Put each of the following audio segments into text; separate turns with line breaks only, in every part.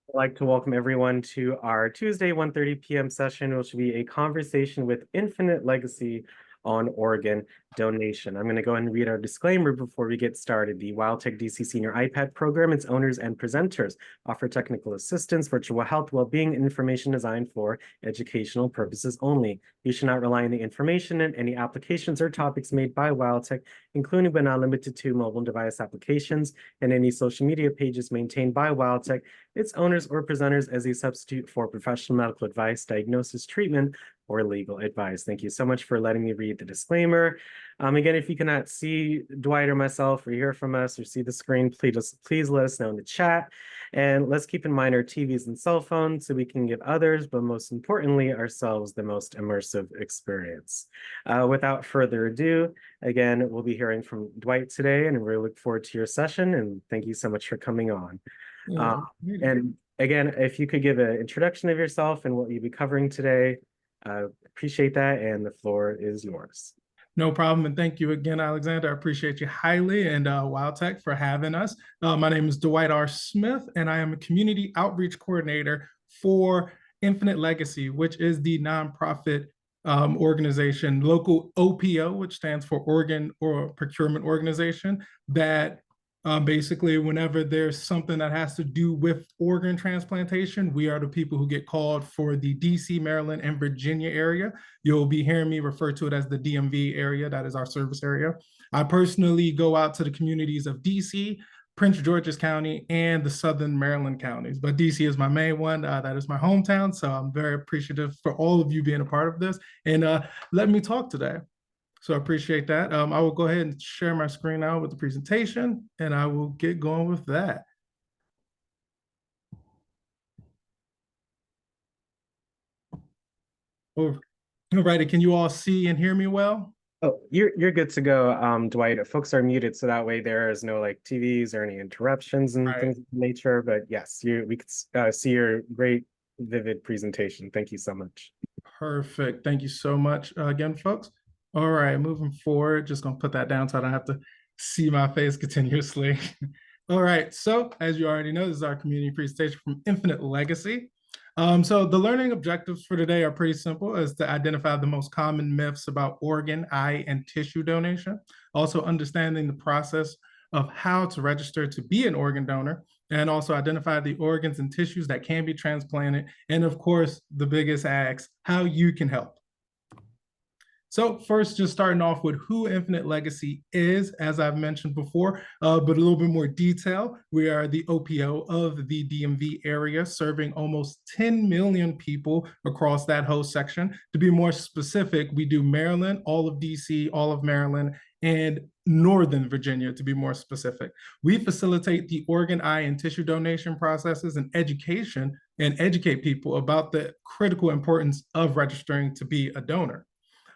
I'd like to welcome everyone to our Tuesday 1:30 p.m. session, which will be a conversation with Infinite Legacy on organ donation. I'm going to go ahead and read our disclaimer before we get started. The WildTech DC Senior iPad program, its owners and presenters offer technical assistance, virtual health, well-being, and information designed for educational purposes only. You should not rely on the information and any applications or topics made by WildTech, including but not limited to mobile device applications and any social media pages maintained by WildTech, its owners, or presenters as a substitute for professional medical advice, diagnosis, treatment, or legal advice. Thank you so much for letting me read the disclaimer. Again, if you cannot see Dwight or myself or hear from us or see the screen, please let us know in the chat. And let's keep in mind our TVs and cell phones so we can give others, but most importantly, ourselves, the most immersive experience. Without further ado, again, we'll be hearing from Dwight today, and we really look forward to your session. And thank you so much for coming on. And again, if you could give an introduction of yourself and what you'll be covering today, appreciate that, and the floor is yours.
No problem, and thank you again, Alexander. I appreciate you highly, and WildTech for having us. My name is Dwight R. Smith, and I am a community outreach coordinator for Infinite Legacy, which is the nonprofit organization, local OPO, which stands for Organ or Procurement Organization, that basically, whenever there's something that has to do with organ transplantation, we are the people who get called for the DC, Maryland, and Virginia area. You'll be hearing me refer to it as the DMV area. That is our service area. I personally go out to the communities of DC, Prince George's County, and the Southern Maryland counties. But DC is my main one. That is my hometown. So I'm very appreciative for all of you being a part of this and let me talk today. So I appreciate that. I will go ahead and share my screen now with the presentation, and I will get going with that. All righty, can you all see and hear me well?
Oh, you're good to go, Dwight. Folks are muted, so that way there is no like TVs or any interruptions and things of nature. But yes, we could see your great, vivid presentation. Thank you so much.
Perfect. Thank you so much again, folks. All right, moving forward, just gonna put that down so I don't have to see my face continuously. All right, so as you already know, this is our community presentation from Infinite Legacy. So the learning objectives for today are pretty simple, is to identify the most common myths about organ, eye, and tissue donation. Also understanding the process of how to register to be an organ donor, and also identify the organs and tissues that can be transplanted. And of course, the biggest ask, how you can help. So first, just starting off with who Infinite Legacy is, as I've mentioned before, but a little bit more detail. We are the OPO of the DMV area, serving almost 10 million people across that whole section. To be more specific, we do Maryland, all of DC, all of Maryland, and Northern Virginia, to be more specific. We facilitate the organ, eye, and tissue donation processes and education, and educate people about the critical importance of registering to be a donor.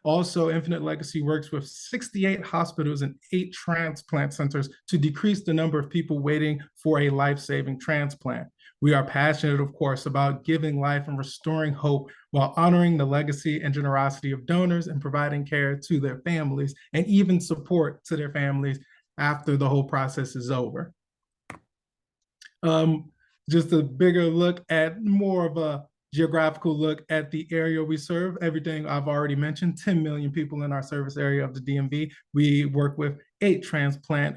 Also, Infinite Legacy works with 68 hospitals and 8 transplant centers to decrease the number of people waiting for a life-saving transplant. We are passionate, of course, about giving life and restoring hope while honoring the legacy and generosity of donors and providing care to their families and even support to their families after the whole process is over. Just a bigger look at more of a geographical look at the area we serve. Everything I've already mentioned, 10 million people in our service area of the DMV. We work with 8 transplant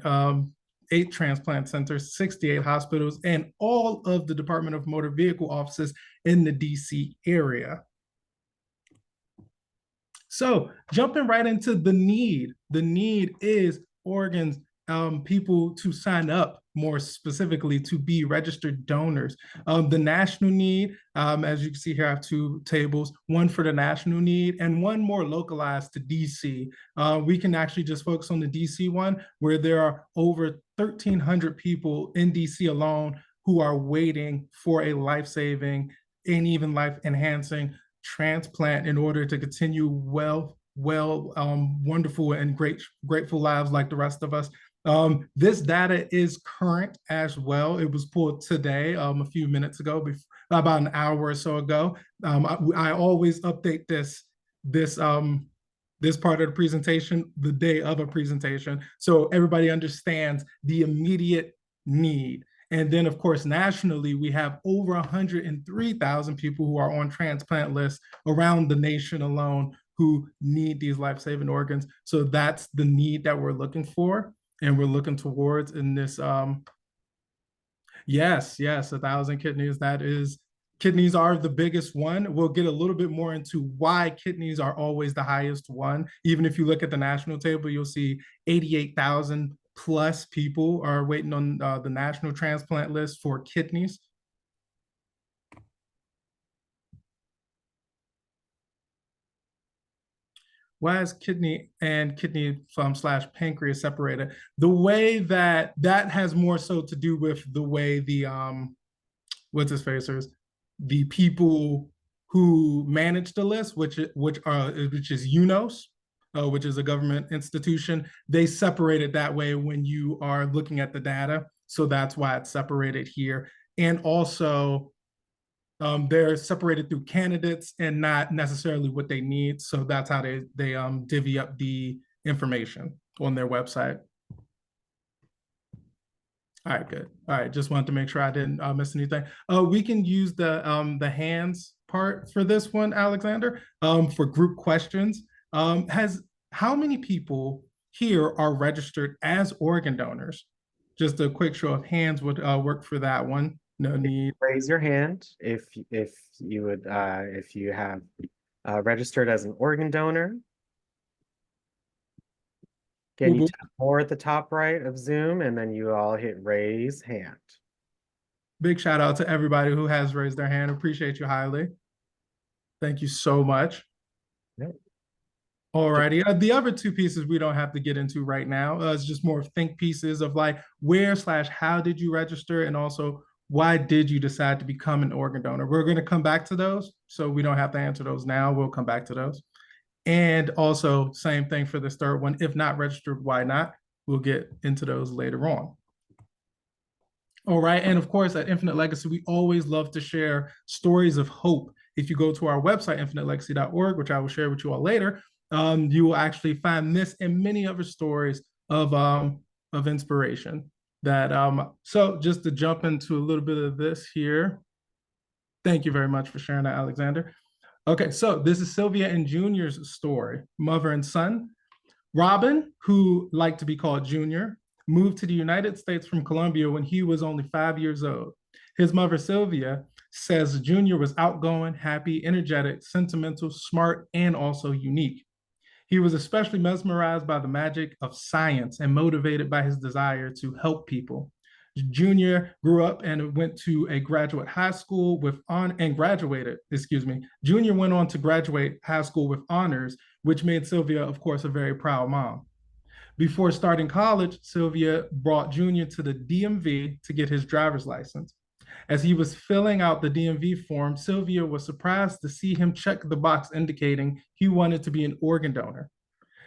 centers, 68 hospitals, and all of the Department of Motor Vehicle offices in the DC area. So jumping right into the need. The need is organs, people to sign up, more specifically to be registered donors. The national need, as you can see here, I have 2 tables, one for the national need and one more localized to DC. We can actually just focus on the DC one, where there are over 1,300 people in DC alone who are waiting for a life-saving and even life-enhancing transplant in order to continue wonderful and grateful lives like the rest of us. This data is current as well. It was pulled today, a few minutes ago, about an hour or so ago. I always update this part of the presentation the day of a presentation, so everybody understands the immediate need. And then, of course, nationally, we have over 103,000 people who are on transplant lists around the nation alone who need these life-saving organs. So that's the need that we're looking for and we're looking towards in this. Yes, 1,000 kidneys. That is, kidneys are the biggest one. We'll get a little bit more into why kidneys are always the highest one. Even if you look at the national table, you'll see 88,000 plus people are waiting on the national transplant list for kidneys. Why is kidney and kidney slash pancreas separated? The way that has more so to do with the way the what's his facers, the people who manage the list, which is UNOS, which is a government institution. They separate it that way when you are looking at the data, so that's why it's separated here. And also, they're separated through candidates and not necessarily what they need. So that's how they divvy up the information on their website. All right, good. All right, just wanted to make sure I didn't miss anything. We can use the hands part for this one, Alexander, for group questions. How many people here are registered as organ donors? Just a quick show of hands would work for that one. No need.
Raise your hand if you have registered as an organ donor. Again, you tap more at the top right of Zoom, and then you all hit raise hand.
Big shout out to everybody who has raised their hand. Appreciate you highly. Thank you so much.
Yep.
All righty. The other two pieces we don't have to get into right now. It's just more think pieces of like where / how did you register, and also why did you decide to become an organ donor? We're going to come back to those, so we don't have to answer those now. We'll come back to those. And also, same thing for this third one. If not registered, why not? We'll get into those later on. All right. And of course, at Infinite Legacy, we always love to share stories of hope. If you go to our website, infinitelegacy.org, which I will share with you all later, you will actually find this and many other stories of inspiration. So just to jump into a little bit of this here. Thank you very much for sharing that, Alexander. Okay, so this is Sylvia and Junior's story, mother and son. Robin, who liked to be called Junior, moved to the United States from Colombia when he was only 5 years old. His mother, Sylvia, says Junior was outgoing, happy, energetic, sentimental, smart, and also unique. He was especially mesmerized by the magic of science and motivated by his desire to help people. Junior grew up and went to a graduate high school graduated. Junior went on to graduate high school with honors, which made Sylvia, of course, a very proud mom. Before starting college, Sylvia brought Junior to the DMV to get his driver's license. As he was filling out the DMV form, Sylvia was surprised to see him check the box indicating he wanted to be an organ donor.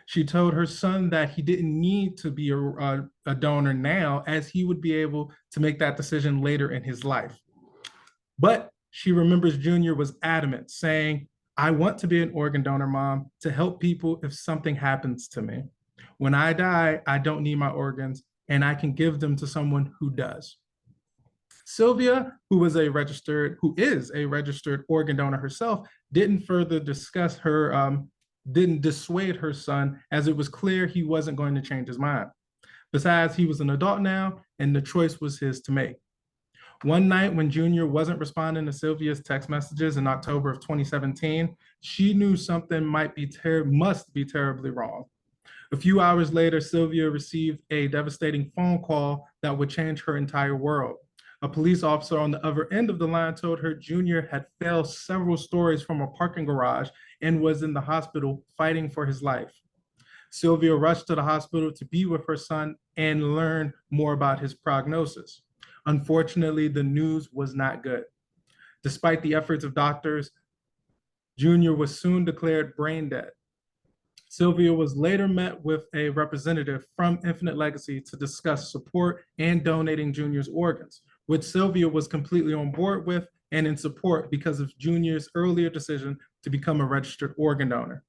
She told her son that he didn't need to be a donor now, as he would be able to make that decision later in his life. But she remembers Junior was adamant, saying, "I want to be an organ donor, Mom, to help people if something happens to me. When I die, I don't need my organs, and I can give them to someone who does." Sylvia, who is a registered organ donor herself, didn't dissuade her son, as it was clear he wasn't going to change his mind. Besides, he was an adult now, and the choice was his to make. One night when Junior wasn't responding to Sylvia's text messages in October of 2017, she knew something must be terribly wrong. A few hours later, Sylvia received a devastating phone call that would change her entire world. A police officer on the other end of the line told her Junior had failed several stories from a parking garage and was in the hospital fighting for his life. Sylvia rushed to the hospital to be with her son and learn more about his prognosis. Unfortunately, the news was not good. Despite the efforts of doctors, Junior was soon declared brain dead. Sylvia was later met with a representative from Infinite Legacy to discuss support and donating Junior's organs, which Sylvia was completely on board with and in support because of Junior's earlier decision to become a registered organ donor.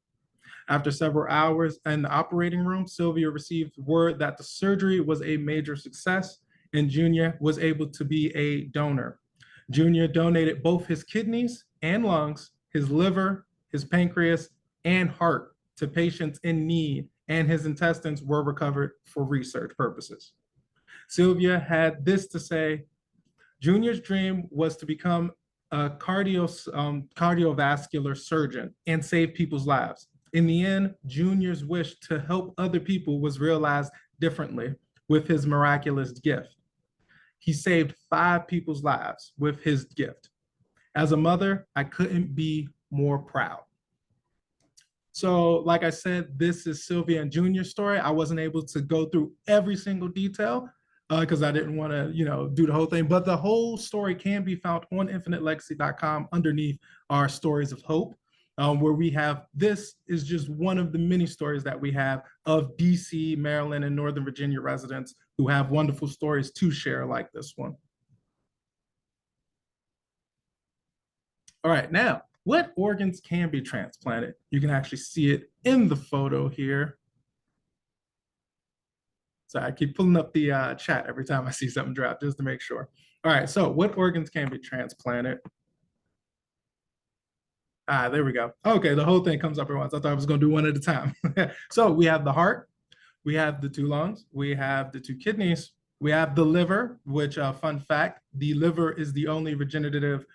After several hours in the operating room, Sylvia received word that the surgery was a major success and Junior was able to be a donor. Junior donated both his kidneys and lungs, his liver, his pancreas, and heart to patients in need, and his intestines were recovered for research purposes. Sylvia had this to say: Junior's dream was to become a cardiovascular surgeon and save people's lives. In the end, Junior's wish to help other people was realized differently with his miraculous gift. He saved 5 people's lives with his gift. As a mother, I couldn't be more proud. So, like I said, this is Sylvia and Junior's story. I wasn't able to go through every single detail because I didn't want to, do the whole thing. But the whole story can be found on infinitelegacy.com underneath our stories of hope, where we have, this is just one of the many stories that we have of DC, Maryland, and Northern Virginia residents who have wonderful stories to share like this one. All right, now, what organs can be transplanted? You can actually see it in the photo here. So I keep pulling up the chat every time I see something drop just to make sure. All right, so what organs can be transplanted? There we go. Okay, the whole thing comes up at once. I thought I was gonna do one at a time. So we have the heart, we have the 2 lungs, we have the 2 kidneys, we have the liver, which fun fact, the liver is the only regenerative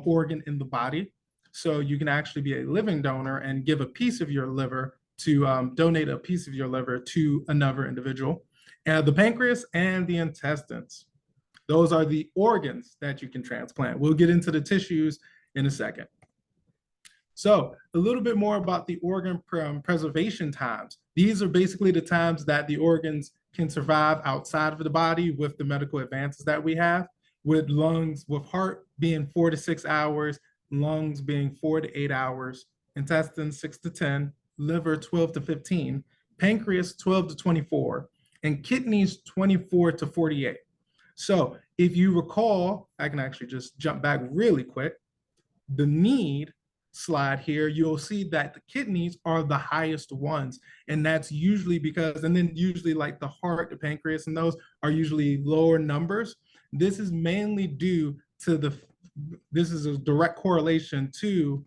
organ in the body. So you can actually be a living donor and give a piece of your liver to donate a piece of your liver to another individual. And the pancreas and the intestines. Those are the organs that you can transplant. We'll get into the tissues in a second. So a little bit more about the organ preservation times. These are basically the times that the organs can survive outside of the body with the medical advances that we have, with heart being 4 to 6 hours, lungs being 4 to 8 hours, intestines 6 to 10, liver 12 to 15, pancreas 12 to 24, and kidneys 24 to 48. So if you recall, I can actually just jump back really quick. The need slide here, you'll see that the kidneys are the highest ones. And that's usually because, and then usually like the heart, the pancreas, and those are usually lower numbers. This is mainly due to this is a direct correlation to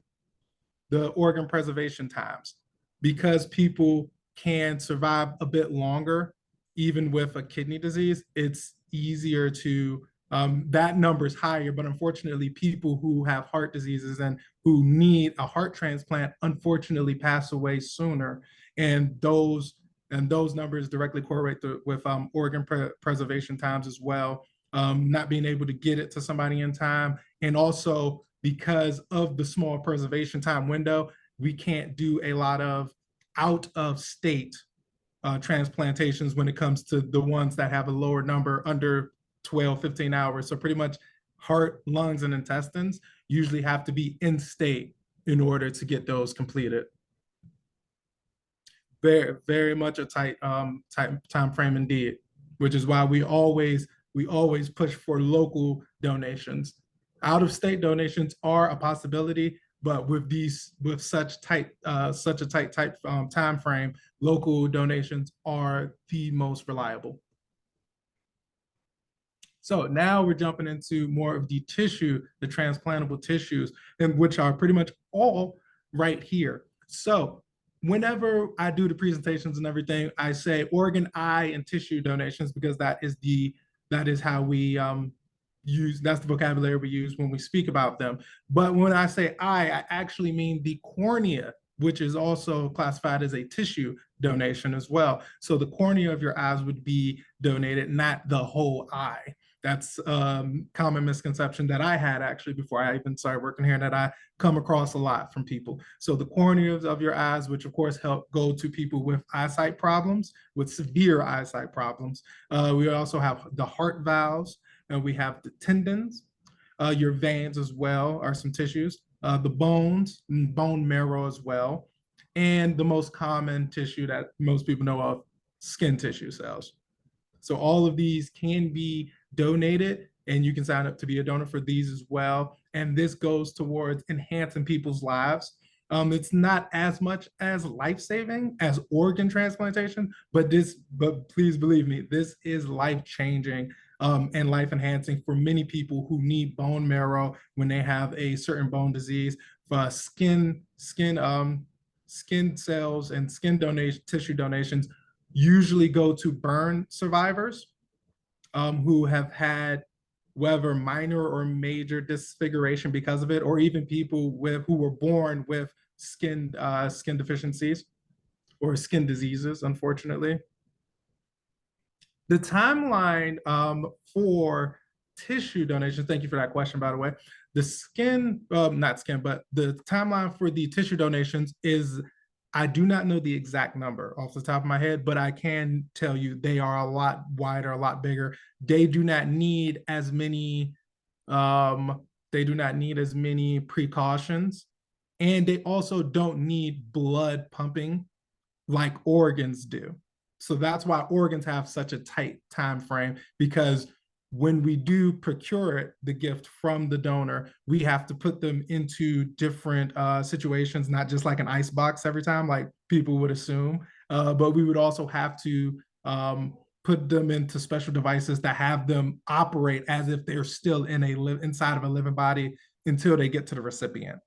the organ preservation times, because people can survive a bit longer, even with a kidney disease. It's easier to, that number is higher, but unfortunately people who have heart diseases and who need a heart transplant unfortunately pass away sooner. And those numbers directly correlate with organ preservation times as well. Not being able to get it to somebody in time. And also because of the small preservation time window, we can't do a lot of out of state transplantations when it comes to the ones that have a lower number under 12, 15 hours. So pretty much heart, lungs, and intestines usually have to be in state in order to get those completed. Very, very much a tight time frame indeed, which is why we always push for local donations. Out of state donations are a possibility, but with such a tight time frame, local donations are the most reliable. So now we're jumping into more of the tissue, the transplantable tissues, and which are pretty much all right here. So whenever I do the presentations and everything, I say organ, eye, and tissue donations, because that is how we that's the vocabulary we use when we speak about them. But when I say eye, I actually mean the cornea, which is also classified as a tissue donation as well. So the cornea of your eyes would be donated, not the whole eye. That's a common misconception that I had actually before I even started working here, and that I come across a lot from people. So the corneas of your eyes, which of course help go to people with eyesight problems, with severe eyesight problems. We also have the heart valves, and we have the tendons, your veins as well are some tissues, the bones, and bone marrow as well, and the most common tissue that most people know of, skin tissue cells. So all of these can be donated, and you can sign up to be a donor for these as well. And this goes towards enhancing people's lives. It's not as much as life-saving as organ transplantation, but please believe me, this is life-changing and life enhancing for many people who need bone marrow when they have a certain bone disease. Skin cells and tissue donations usually go to burn survivors who have had whether minor or major disfiguration because of it, or even people who were born with skin deficiencies or skin diseases, unfortunately. The timeline for tissue donations, thank you for that question, by the way. Not skin, but the timeline for the tissue donations is, I do not know the exact number off the top of my head, but I can tell you they are a lot wider, a lot bigger. They do not need as many, they do not need as many precautions. And they also don't need blood pumping like organs do. So that's why organs have such a tight time frame, because when we do procure it, the gift from the donor, we have to put them into different situations, not just like an ice box every time, like people would assume, but we would also have to put them into special devices that have them operate as if they're still inside of a living body until they get to the recipient.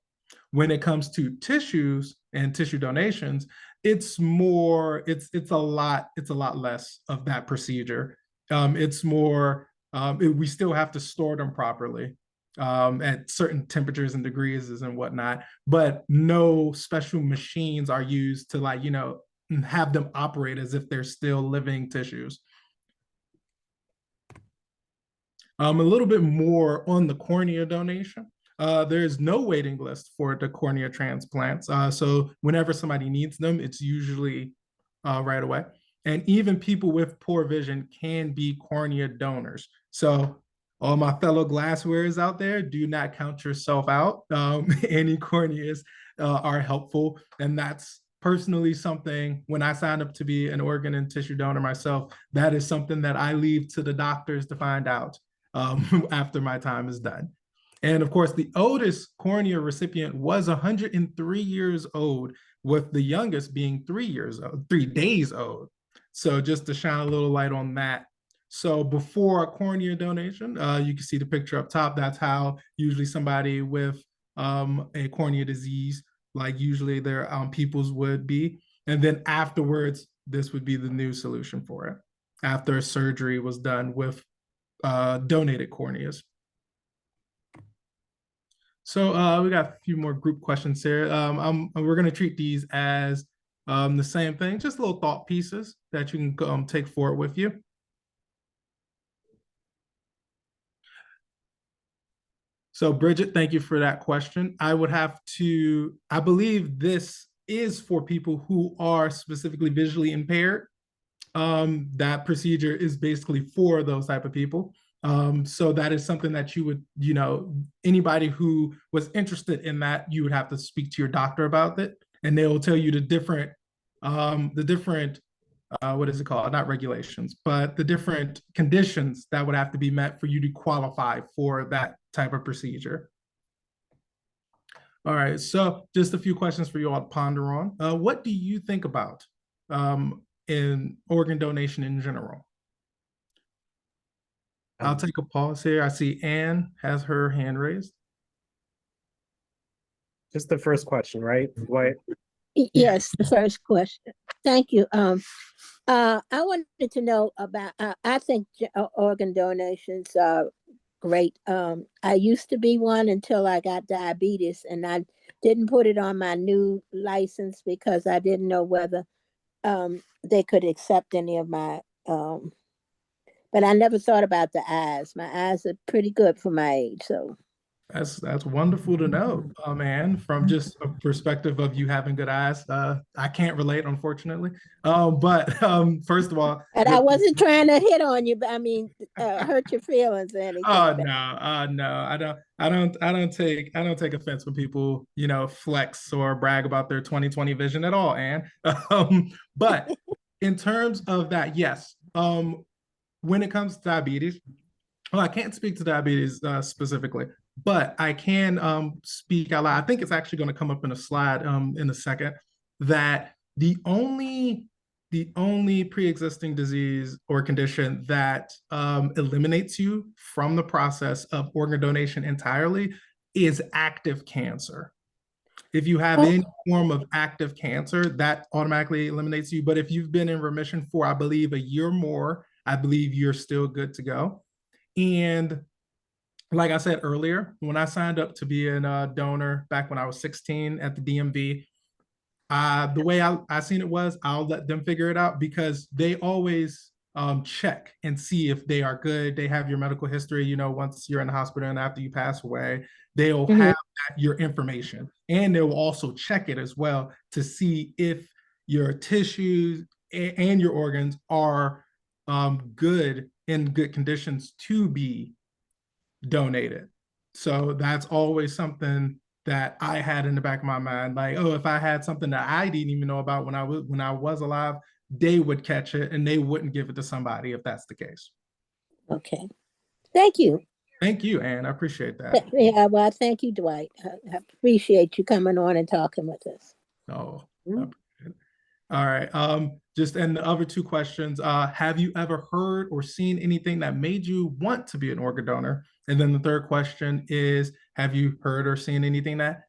When it comes to tissues and tissue donations, it's a lot less of that procedure. It's more, we still have to store them properly at certain temperatures and degrees and whatnot, but no special machines are used to, like, have them operate as if they're still living tissues. A little bit more on the cornea donation. There's no waiting list for the cornea transplants. So whenever somebody needs them, it's usually right away. And even people with poor vision can be cornea donors. So all my fellow glasswares out there, do not count yourself out. Any corneas are helpful. And that's personally something, when I signed up to be an organ and tissue donor myself, that is something that I leave to the doctors to find out after my time is done. And of course, the oldest cornea recipient was 103 years old, with the youngest being 3 days old. So just to shine a little light on that. So before a cornea donation, you can see the picture up top. That's how usually somebody with a cornea disease, like usually their pupils would be. And then afterwards, this would be the new solution for it, after surgery was done with donated corneas. So we got a few more group questions here. We're going to treat these as the same thing, just little thought pieces that you can take forward with you. So Bridget, thank you for that question. I believe this is for people who are specifically visually impaired. That procedure is basically for those type of people. So that is something that you would, anybody who was interested in that, you would have to speak to your doctor about it, and they will tell you the different, what is it called? Not regulations, but the different conditions that would have to be met for you to qualify for that type of procedure. All right, so just a few questions for you all to ponder on. What do you think about in organ donation in general? I'll take a pause here. I see Anne has her hand raised.
Just the first question, right, Dwight?
Yes, the first question. Thank you. I wanted to know about, I think organ donations are great. I used to be one until I got diabetes, and I didn't put it on my new license because I didn't know whether they could accept any of my, but I never thought about the eyes. My eyes are pretty good for my age, so.
That's wonderful to know, Anne, from just a perspective of you having good eyes. I can't relate, unfortunately. But first of all,
and I wasn't trying to hit on you, but I mean, hurt your feelings or anything.
Oh no, I don't take offense when people, flex or brag about their 20/20 vision at all, Anne. But in terms of that, yes. When it comes to diabetes, well, I can't speak to diabetes specifically, but I can speak out loud. I think it's actually going to come up in a slide in a second, that the only the only pre-existing disease or condition that eliminates you from the process of organ donation entirely is active cancer. If you have any form of active cancer, that automatically eliminates you. But if you've been in remission for, I believe, a year or more, I believe you're still good to go. And like I said earlier, when I signed up to be a donor back when I was 16 at the DMV, the way I seen it was I'll let them figure it out because they always check and see if they are good. They have your medical history, you know, once you're in the hospital and after you pass away, they'll have your information. And they'll also check it as well to see if your tissues and your organs are good, in good conditions to be donated. So that's always something that I had in the back of my mind, like, oh, if I had something that I didn't even know about when I was alive, they would catch it and they wouldn't give it to somebody if that's the case.
Okay. Thank you.
Thank you, Anne. I appreciate that.
Yeah, well, thank you, Dwight. I appreciate you coming on and talking with us.
Oh, all right. Just and the other two questions. Have you ever heard or seen anything that made you want to be an organ donor? And then the third question is, have you heard or seen anything that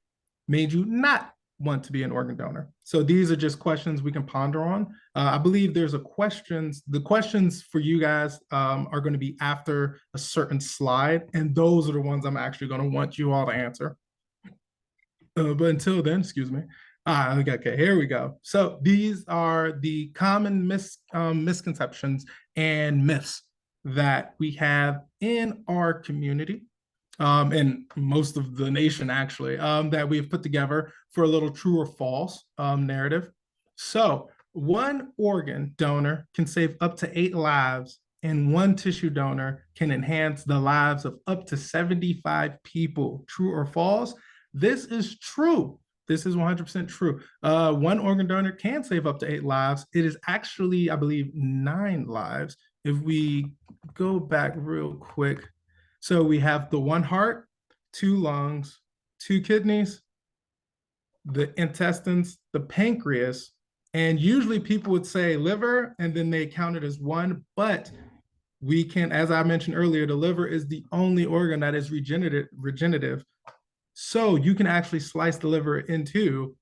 made you not want to be an organ donor? So these are just questions we can ponder on. I believe there's the questions for you guys are going to be after a certain slide, and those are the ones I'm actually going to want you all to answer. But until then, excuse me. Okay, here we go. So these are the common misconceptions and myths that we have in our community and most of the nation, actually, that we've put together for a little true or false narrative. So one organ donor can save up to 8 lives, and one tissue donor can enhance the lives of up to 75 people. True or false? This is true. This is 100% true. One organ donor can save up to 8 lives. It is actually, I believe, 9 lives. If we go back real quick. So we have the 1 heart, 2 lungs, 2 kidneys, the intestines, the pancreas, and usually people would say liver and then they count it as 1, but we can, as I mentioned earlier, the liver is the only organ that is regenerative. So you can actually slice the liver in 2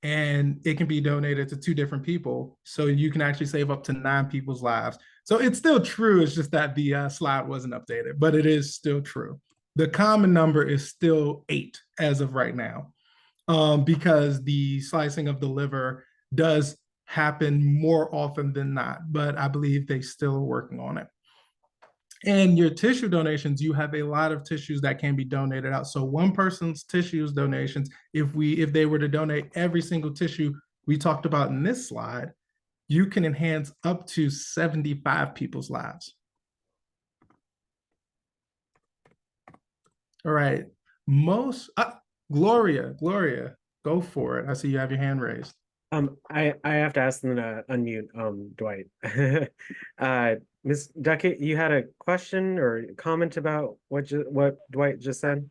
and it can be donated to 2 different people. So you can actually save up to 9 people's lives. So it's still true. It's just that the slide wasn't updated, but it is still true. The common number is still 8 as of right now, because the slicing of the liver does happen more often than not, but I believe they still are working on it. And your tissue donations, you have a lot of tissues that can be donated out. So one person's tissues donations, if they were to donate every single tissue we talked about in this slide, you can enhance up to 75 people's lives. All right. Gloria, go for it. I see you have your hand raised.
I have to ask them to unmute Dwight. Ms. Duckett, you had a question or comment about what Dwight just said?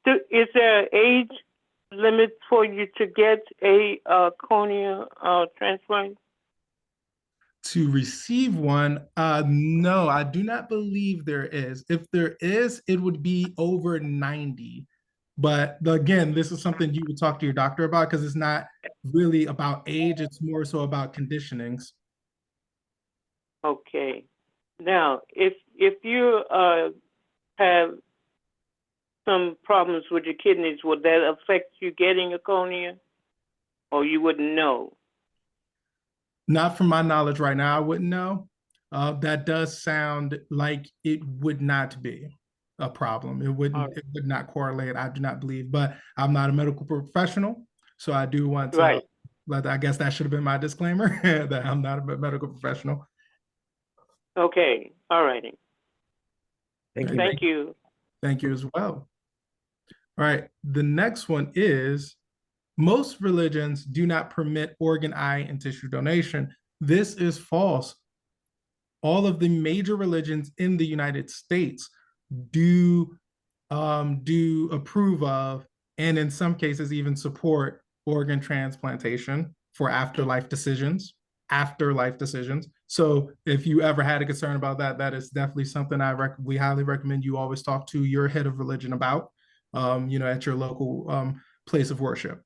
Is there an age limit for you to get a cornea transplant?
To receive one, no, I do not believe there is. If there is, it would be over 90. But again, this is something you would talk to your doctor about because it's not really about age. It's more so about conditionings.
Okay. Now, if you have some problems with your kidneys, would that affect you getting a cornea, or you wouldn't know?
Not from my knowledge right now, I wouldn't know. That does sound like it would not be a problem. It would not correlate, I do not believe, but I'm not a medical professional. So I do want to, I guess that should have been my disclaimer that I'm not a medical professional.
Okay, all righty.
Thank you.
Thank you.
Thank you as well. All right, the next one is, most religions do not permit organ, eye, and tissue donation. This is false. All of the major religions in the United States do approve of, and in some cases even support, organ transplantation for afterlife decisions. after life decisions. So if you ever had a concern about that, that is definitely something we highly recommend you always talk to your head of religion about, at your local place of worship.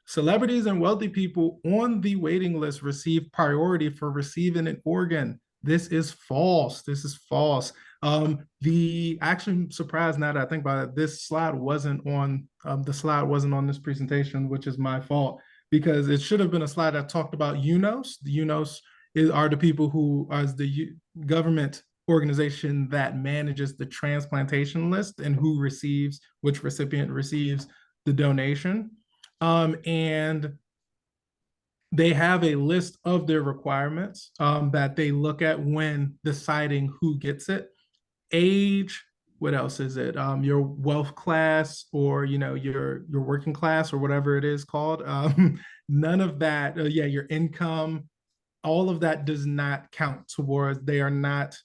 Celebrities and wealthy people on the waiting list receive priority for receiving an organ. This is false. This is false. Actually, surprised now that I think about it, this slide wasn't on this presentation, which is my fault, because it should have been a slide that talked about UNOS. The UNOS are the people who are the government organization that manages the transplantation list and which recipient receives the donation. And they have a list of their requirements that they look at when deciding who gets it. Age, what else is it? Your wealth class, or your working class, or whatever it is called. None of that. Your income. All of that does not count towards. They are not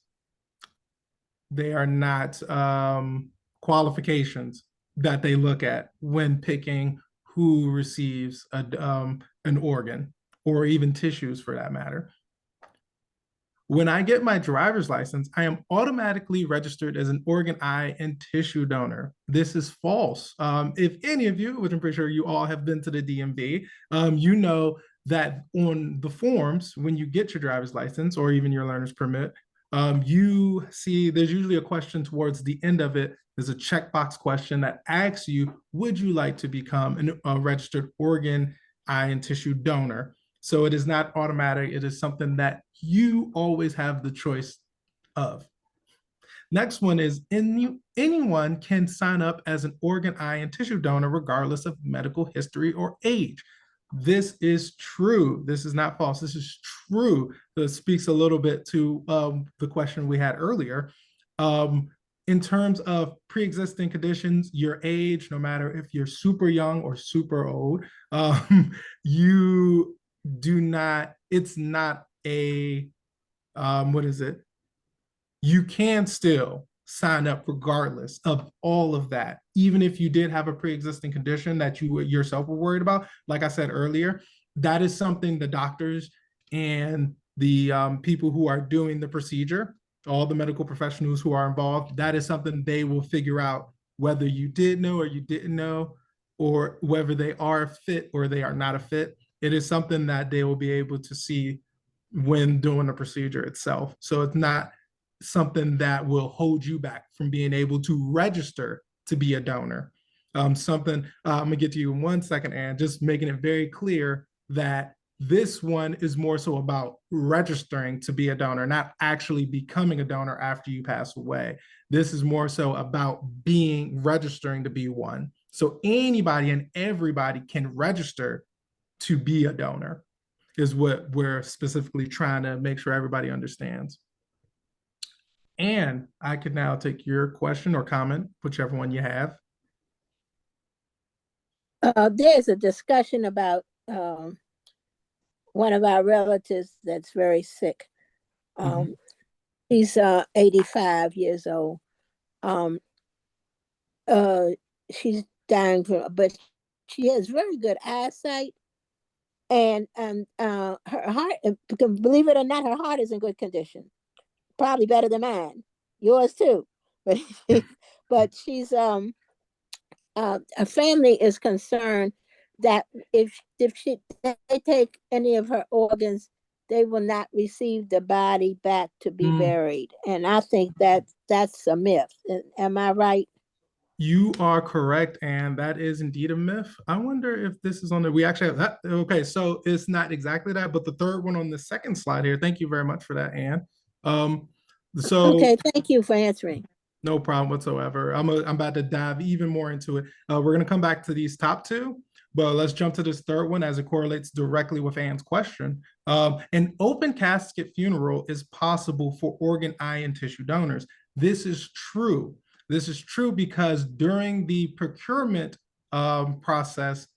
qualifications that they look at when picking who receives an organ, or even tissues for that matter. When I get my driver's license, I am automatically registered as an organ, eye, and tissue donor. This is false. If any of you, which I'm pretty sure you all have been to the DMV, you know that on the forms, when you get your driver's license or even your learner's permit, you see there's usually a question towards the end of it. There's a checkbox question that asks you, would you like to become a registered organ, eye, and tissue donor? So it is not automatic. It is something that you always have the choice of. Next one is anyone can sign up as an organ, eye, and tissue donor regardless of medical history or age. This is true. This is not false. This is true. This speaks a little bit to the question we had earlier. In terms of pre-existing conditions, your age, no matter if you're super young or super old, you do not, it's not a, what is it? You can still sign up regardless of all of that, even if you did have a pre-existing condition that you yourself were worried about. Like I said earlier, that is something the doctors and the people who are doing the procedure, all the medical professionals who are involved, that is something they will figure out whether you did know or you didn't know, or whether they are a fit or they are not a fit. It is something that they will be able to see when doing the procedure itself. So it's not something that will hold you back from being able to register to be a donor. I'm gonna get to you in 1 second, and just making it very clear that this one is more so about registering to be a donor, not actually becoming a donor after you pass away. This is more so about registering to be one. So anybody and everybody can register to be a donor, is what we're specifically trying to make sure everybody understands. And I could now take your question or comment, whichever one you have.
There's a discussion about one of our relatives that's very sick. He's 85 years old. She's dying but she has very good eyesight, and her heart, believe it or not, her heart is in good condition, probably better than mine, yours too. But but she's her family is concerned that if they take any of her organs, they will not receive the body back to be buried. And I think that's a myth. Am I right?
You are correct, and that is indeed a myth. I wonder if this is on the, we actually have that. Okay, so it's not exactly that, but the third one on the second slide here, thank you very much for that, Anne.
Okay, thank you for answering.
No problem whatsoever. I'm about to dive even more into it. We're gonna come back to these top two, but let's jump to this third one as it correlates directly with Anne's question. An open casket funeral is possible for organ, eye, and tissue donors. This is true. This is true because during the procurement process,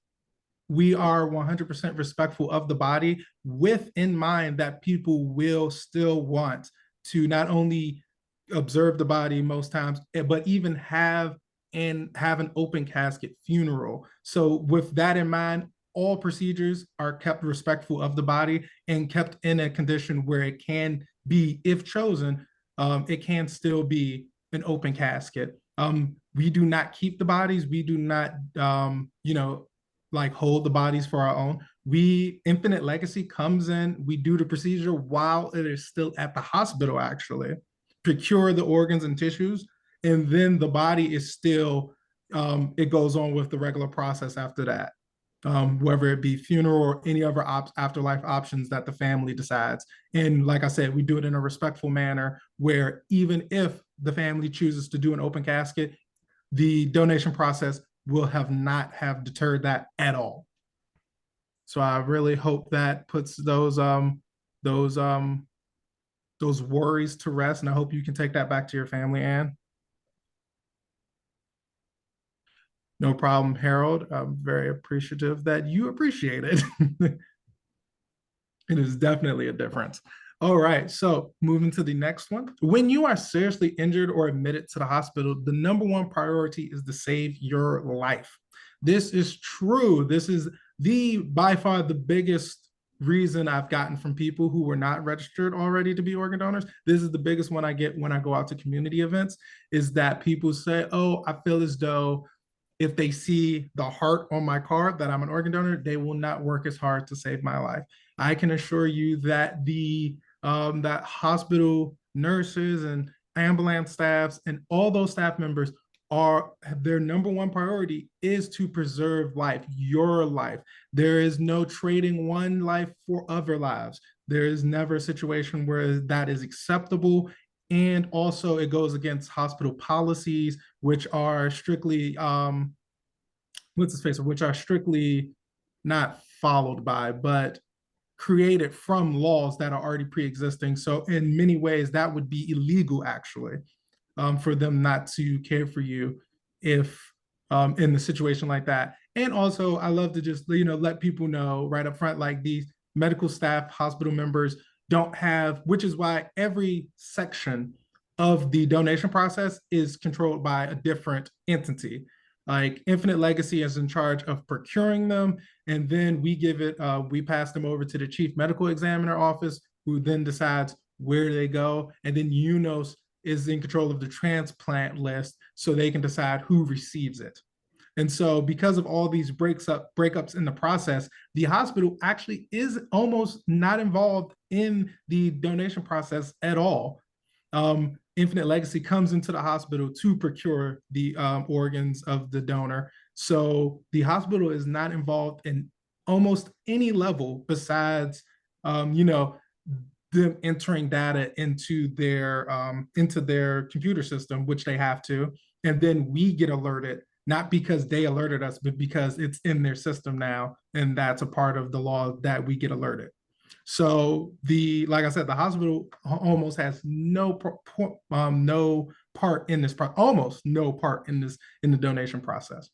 we are 100% respectful of the body, with in mind that people will still want to not only observe the body most times, but even have an open casket funeral. So with that in mind, all procedures are kept respectful of the body and kept in a condition where it can be, if chosen, it can still be an open casket. We do not keep the bodies. We do not, like hold the bodies for our own. Infinite Legacy comes in, we do the procedure while it is still at the hospital, actually, procure the organs and tissues, and then the body is still, it goes on with the regular process after that. Whether it be funeral or any other afterlife options that the family decides. And like I said, we do it in a respectful manner where even if the family chooses to do an open casket, the donation process will not have deterred that at all. So I really hope that puts those worries to rest, and I hope you can take that back to your family, Anne. No problem, Harold. I'm very appreciative that you appreciate it. It is definitely a difference. All right, so moving to the next one. When you are seriously injured or admitted to the hospital, the number one priority is to save your life. This is true. This is by far the biggest reason I've gotten from people who were not registered already to be organ donors. This is the biggest one I get when I go out to community events, is that people say, oh, I feel as though if they see the heart on my card that I'm an organ donor, they will not work as hard to save my life. I can assure you that that hospital nurses and ambulance staffs and all those staff members their number one priority is to preserve life, your life. There is no trading one life for other lives. There is never a situation where that is acceptable. And also it goes against hospital policies, which are strictly, which are strictly not followed by, but created from laws that are already pre-existing. So in many ways, that would be illegal, actually, for them not to care for you if in the situation like that. And also, I love to just let people know right up front, like these medical staff, hospital members don't have, which is why every section of the donation process is controlled by a different entity. Like Infinite Legacy is in charge of procuring them, and then we pass them over to the chief medical examiner office, who then decides where they go, and then UNOS is in control of the transplant list, so they can decide who receives it. And so because of all these breakups in the process, the hospital actually is almost not involved in the donation process at all. Infinite Legacy comes into the hospital to procure the organs of the donor. So the hospital is not involved in almost any level besides, them entering data into their computer system, which they have to. And then we get alerted, not because they alerted us, but because it's in their system now. And that's a part of the law that we get alerted. So like I said, the hospital almost has no part in this, almost no part in the donation process.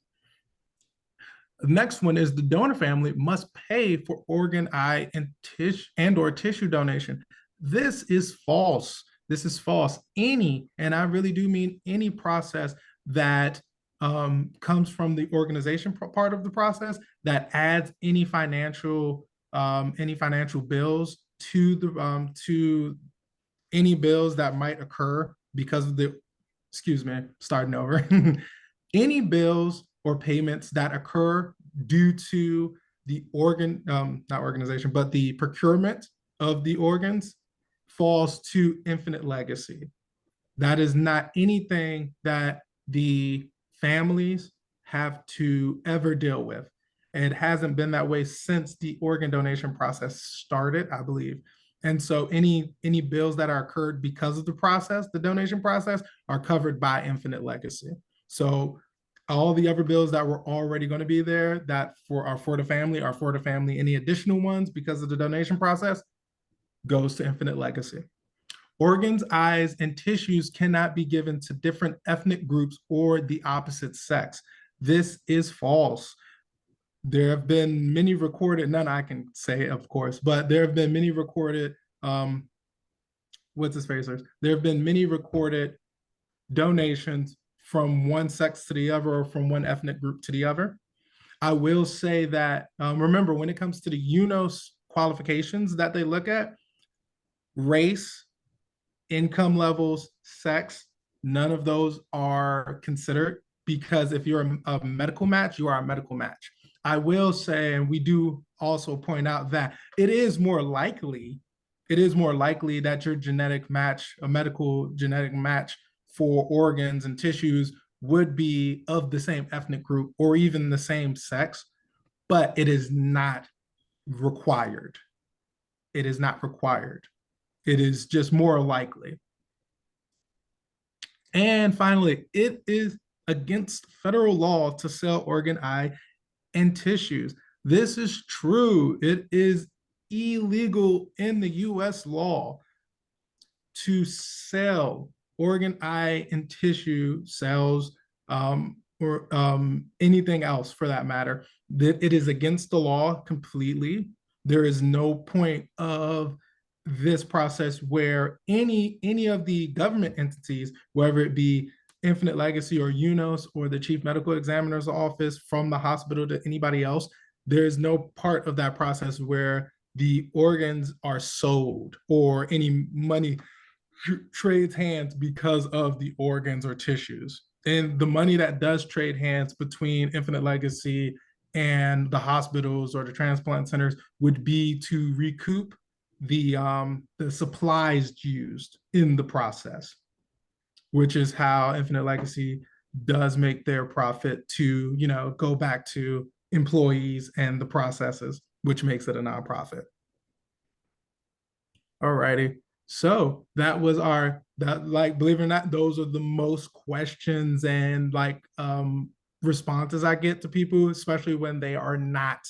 The next one is the donor family must pay for organ, eye, and or tissue donation. This is false. This is false. Any, and I really do mean any process that comes from the organization part of the process that adds any financial bills to any bills that might occur because of starting over. Any bills or payments that occur due to the the procurement of the organs falls to Infinite Legacy. That is not anything that the families have to ever deal with. It hasn't been that way since the organ donation process started, I believe. And so any bills that are incurred because of the donation process, are covered by Infinite Legacy. So all the other bills that were already going to be there that are for the family. Any additional ones because of the donation process goes to Infinite Legacy. Organs, eyes, and tissues cannot be given to different ethnic groups or the opposite sex. This is false. There have been many recorded, none I can say, of course, but there have been many recorded, there have been many recorded donations from one sex to the other or from one ethnic group to the other. I will say that, remember, when it comes to the UNOS qualifications that they look at, race, income levels, sex, none of those are considered, because if you're a medical match, you are a medical match. I will say, and we do also point out that it is more likely that your genetic match, a medical genetic match for organs and tissues, would be of the same ethnic group or even the same sex, but it is not required. It is not required. It is just more likely. And finally, it is against federal law to sell organ, eye, and tissues. This is true. It is illegal in the US law to sell organ, eye, and tissue cells, or anything else for that matter. That it is against the law completely. There is no point of this process where any of the government entities, whether it be Infinite Legacy or UNOS or the Chief Medical Examiner's Office, from the hospital to anybody else, there's no part of that process where the organs are sold or any money trades hands because of the organs or tissues. And the money that does trade hands between Infinite Legacy and the hospitals or the transplant centers would be to recoup the supplies used in the process, which is how Infinite Legacy does make their profit to, you know, go back to employees and the processes, which makes it a nonprofit. All righty. So that was like, believe it or not, those are the most questions and like responses I get to people, especially when they are not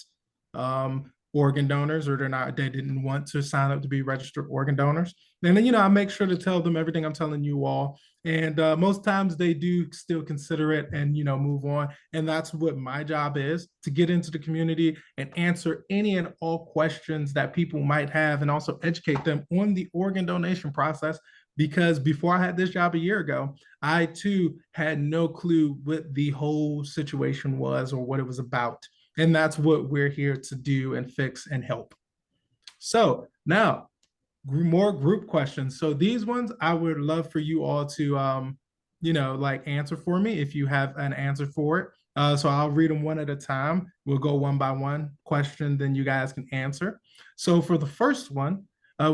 organ donors, or they didn't want to sign up to be registered organ donors. And then, you know, I make sure to tell them everything I'm telling you all. And most times they do still consider it and, you know, move on. And that's what my job is, to get into the community and answer any and all questions that people might have, and also educate them on the organ donation process. Because before I had this job a year ago, I too had no clue what the whole situation was or what it was about. And that's what we're here to do and fix and help. So now, more group questions. So these ones I would love for you all to, you know, like answer for me if you have an answer for it. So I'll read them one at a time. We'll go one by one question, then you guys can answer. So for the first one,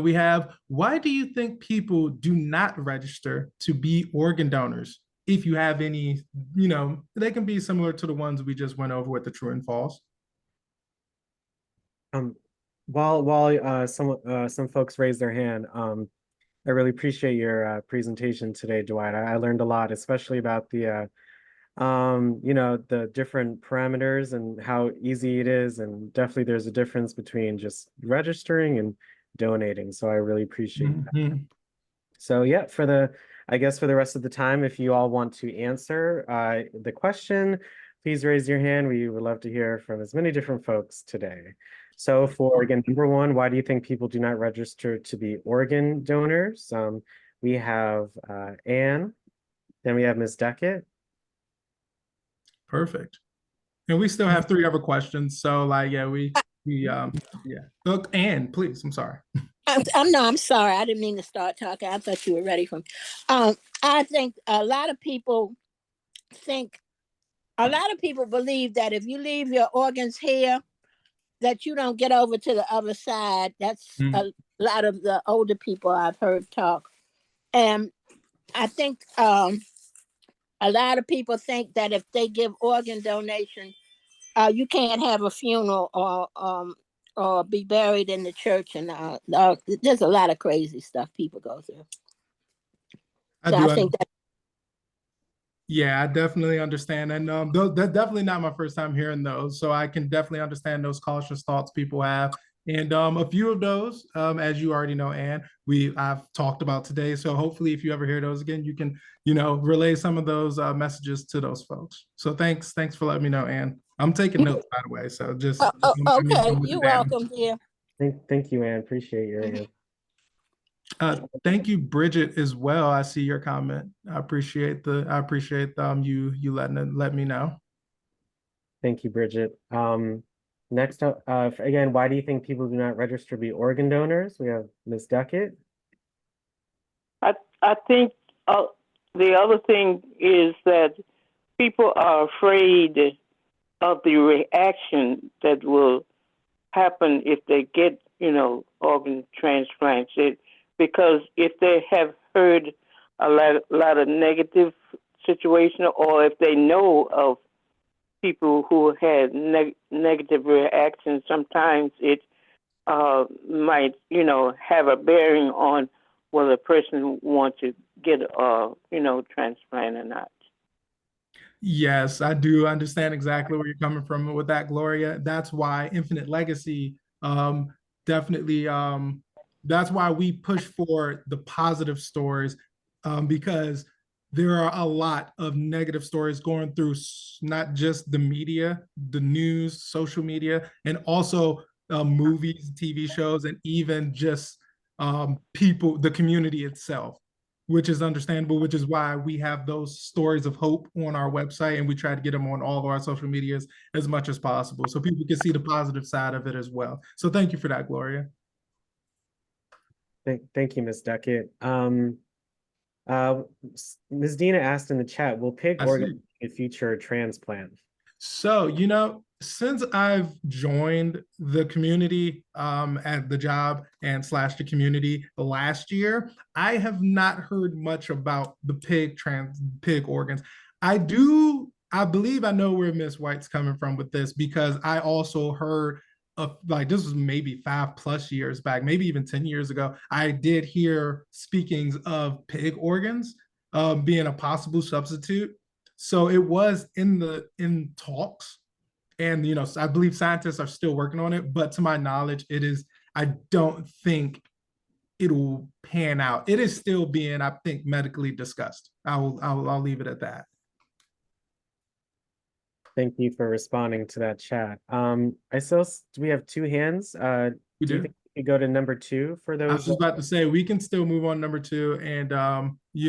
we have, why do you think people do not register to be organ donors? If you have any, you know, they can be similar to the ones we just went over with the true and false.
While some folks raise their hand, I really appreciate your presentation today, Dwight. I learned a lot, especially about the you know, the different parameters and how easy it is, and definitely there's a difference between just registering and donating. So I really appreciate that. So yeah, I guess for the rest of the time, if you all want to answer the question, please raise your hand. We would love to hear from as many different folks today. So for, again, number one, why do you think people do not register to be organ donors? We have Anne, then we have Ms. Deckett.
Perfect. And we still have 3 other questions. So like, yeah, yeah. Look, Anne, please, I'm sorry.
I'm sorry. I didn't mean to start talking. I thought you were ready for me. I think a lot of people believe that if you leave your organs here, that you don't get over to the other side. That's a lot of the older people I've heard talk. And I think a lot of people think that if they give organ donation, you can't have a funeral or be buried in the church. And there's a lot of crazy stuff people go through. I think that.
Yeah, I definitely understand. And that's definitely not my first time hearing those. So I can definitely understand those cautious thoughts people have. And a few of those, as you already know, Anne, I've talked about today. So hopefully if you ever hear those again, you can, you know, relay some of those messages to those folks. So thanks for letting me know, Anne. I'm taking notes, by the way. So just
okay, you're welcome, dear.
Thank you, Anne. Appreciate your answer.
Thank you, Bridget, as well. I see your comment. I appreciate you let me know.
Thank you, Bridget. Next up, again, why do you think people do not register to be organ donors? We have Ms. Duckett.
I think the other thing is that people are afraid of the reaction that will happen if they get, organ transplants. Because if they have heard a lot of negative situation, or if they know of people who had negative reactions, sometimes it might, have a bearing on whether a person wants to get a, transplant or not.
Yes, I do understand exactly where you're coming from with that, Gloria. That's why Infinite Legacy definitely that's why we push for the positive stories, because there are a lot of negative stories going through not just the media, the news, social media, and also movies, TV shows, and even just people, the community itself, which is understandable, which is why we have those stories of hope on our website, and we try to get them on all of our social medias as much as possible so people can see the positive side of it as well. So thank you for that, Gloria.
Thank you, Ms. Duckett. Ms. Dina asked in the chat, will pig organ be a future transplant?
So, since I've joined the community at the job and / the community last year, I have not heard much about the pig organs. I believe I know where Miss White's coming from with this, because I also heard of, like, this was maybe 5+ years back, maybe even 10 years ago, I did hear speakings of pig organs being a possible substitute. So it was in talks, and I believe scientists are still working on it, but to my knowledge, I don't think it'll pan out. It is still being, I think, medically discussed. I'll leave it at that.
Thank you for responding to that chat. Do we have two hands?
We
do you
do.
think we could go to number 2 for those?
I was just about to say, we can still move on number 2, and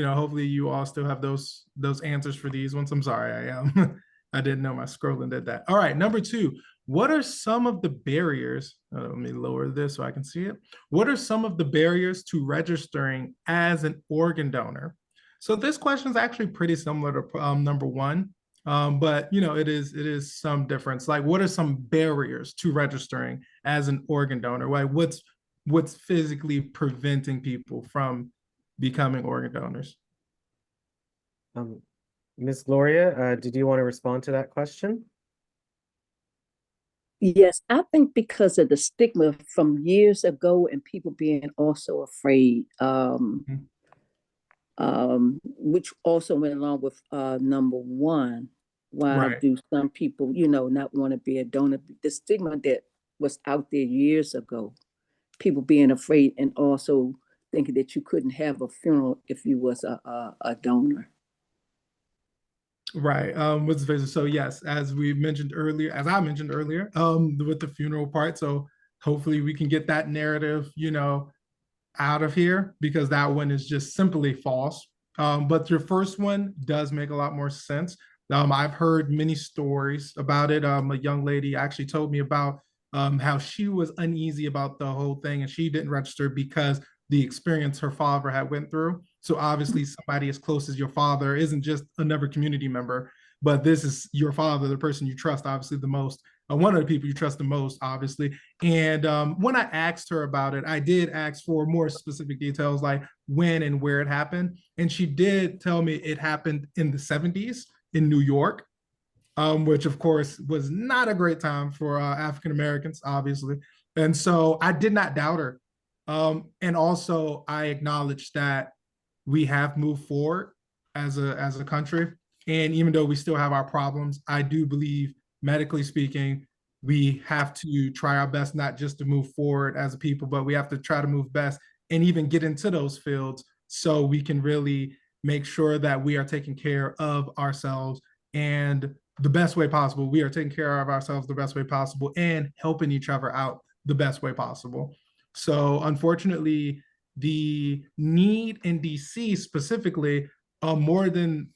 hopefully you all still have those answers for these ones. I'm sorry, I didn't know my scrolling did that. All right, number 2. What are some of the barriers? Let me lower this so I can see it. What are some of the barriers to registering as an organ donor? So this question is actually pretty similar to number 1. But it is some difference. Like, what are some barriers to registering as an organ donor? Like, what's physically preventing people from becoming organ donors?
Ms. Gloria, did you want to respond to that question?
Yes, I think because of the stigma from years ago and people being also afraid, which also went along with number 1. Why do some people, not want to be a donor? The stigma that was out there years ago, people being afraid, and also thinking that you couldn't have a funeral if you was a donor.
Right. So yes, as I mentioned earlier, with the funeral part. So hopefully we can get that narrative, out of here, because that one is just simply false. But your first one does make a lot more sense. I've heard many stories about it. A young lady actually told me about how she was uneasy about the whole thing, and she didn't register because the experience her father had went through. So obviously somebody as close as your father isn't just another community member, but this is your father, the person you trust obviously the most, one of the people you trust the most, obviously. And when I asked her about it, I did ask for more specific details, like when and where it happened. And she did tell me it happened in the 70s in New York, which of course was not a great time for African Americans, obviously. And so I did not doubt her. And also I acknowledge that we have moved forward as a country. And even though we still have our problems, I do believe, medically speaking, we have to try our best, not just to move forward as a people, but we have to try to move best and even get into those fields so we can really make sure that we are taking care of ourselves and the best way possible. We are taking care of ourselves the best way possible and helping each other out the best way possible. So unfortunately, the need in DC specifically, more than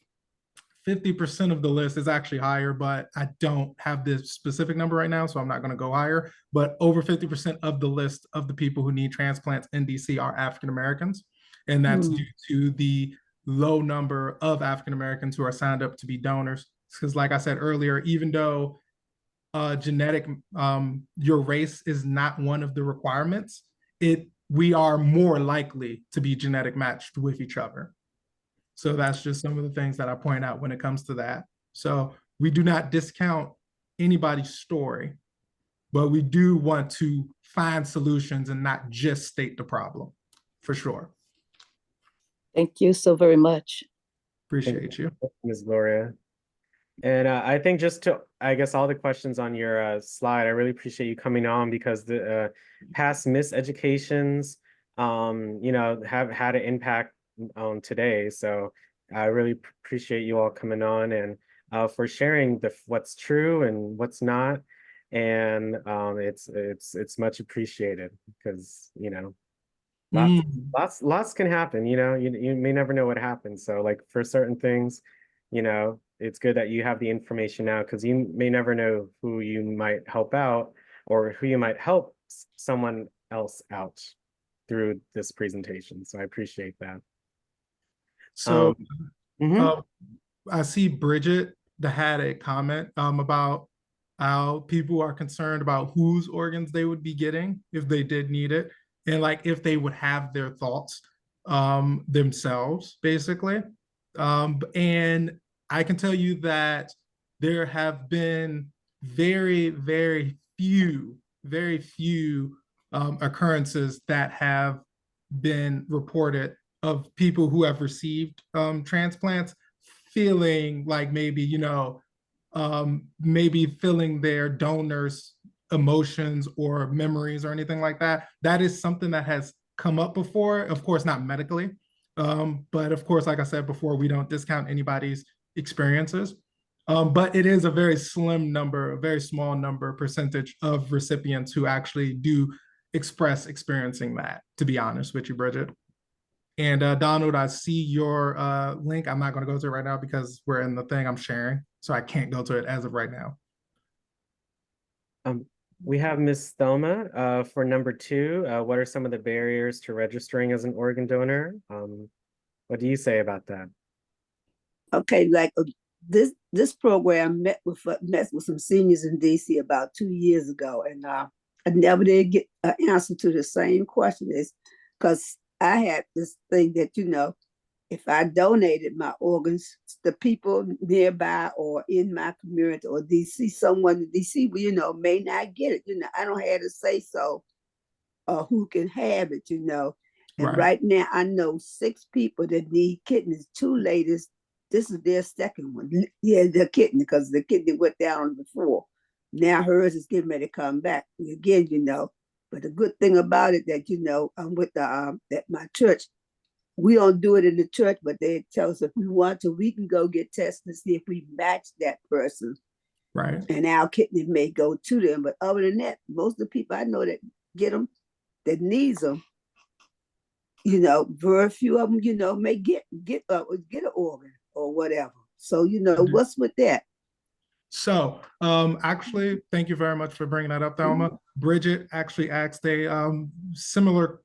50% of the list is actually higher, but I don't have this specific number right now, so I'm not going to go higher. But over 50% of the list of the people who need transplants in DC are African Americans. And that's due to the low number of African Americans who are signed up to be donors. Because like I said earlier, even though your race is not one of the requirements, we are more likely to be genetic matched with each other. So that's just some of the things that I point out when it comes to that. So we do not discount anybody's story, but we do want to find solutions and not just state the problem, for sure.
Thank you so very much.
Appreciate you.
Ms. Gloria. And I think just to, I guess, all the questions on your slide, I really appreciate you coming on because the past miseducations, have had an impact on today. So I really appreciate you all coming on and for sharing what's true and what's not. And it's much appreciated because, lots can happen, you may never know what happens. So like for certain things, it's good that you have the information now because you may never know who you might help out or who you might help someone else out through this presentation. So I appreciate that.
So I see Bridget that had a comment about how people are concerned about whose organs they would be getting if they did need it, and like if they would have their thoughts themselves, basically. And I can tell you that there have been very, very few occurrences that have been reported of people who have received transplants feeling like maybe, maybe feeling their donors' emotions or memories or anything like that. That is something that has come up before, of course, not medically. But of course, like I said before, we don't discount anybody's experiences. But it is a very slim number, a very small number percentage of recipients who actually do express experiencing that, to be honest with you, Bridget. And Donald, I see your link. I'm not going to go to it right now because we're in the thing I'm sharing, so I can't go to it as of right now.
We have Ms. Thelma for number 2. What are some of the barriers to registering as an organ donor? What do you say about that?
Okay, like this program met with some seniors in DC about 2 years ago, and I never did get an answer to the same question. Is because I had this thing that if I donated my organs, the people nearby or in my community or DC, someone in DC, may not get it. I don't have to say so, or who can have it. And right now, I know 6 people that need kidneys. 2 ladies, this is their second one. Yeah, the kidney, because the kidney went down before. Now hers is getting ready to come back again. But the good thing about it that I'm with the at my church. We don't do it in the church, but they tell us if we want to, we can go get tested to see if we match that person.
Right.
And our kidney may go to them. But other than that, most of the people I know that get them, that needs them, very few of them, may get an organ or whatever. So, what's with that?
So, actually, thank you very much for bringing that up, Thelma. Bridget actually asked a similar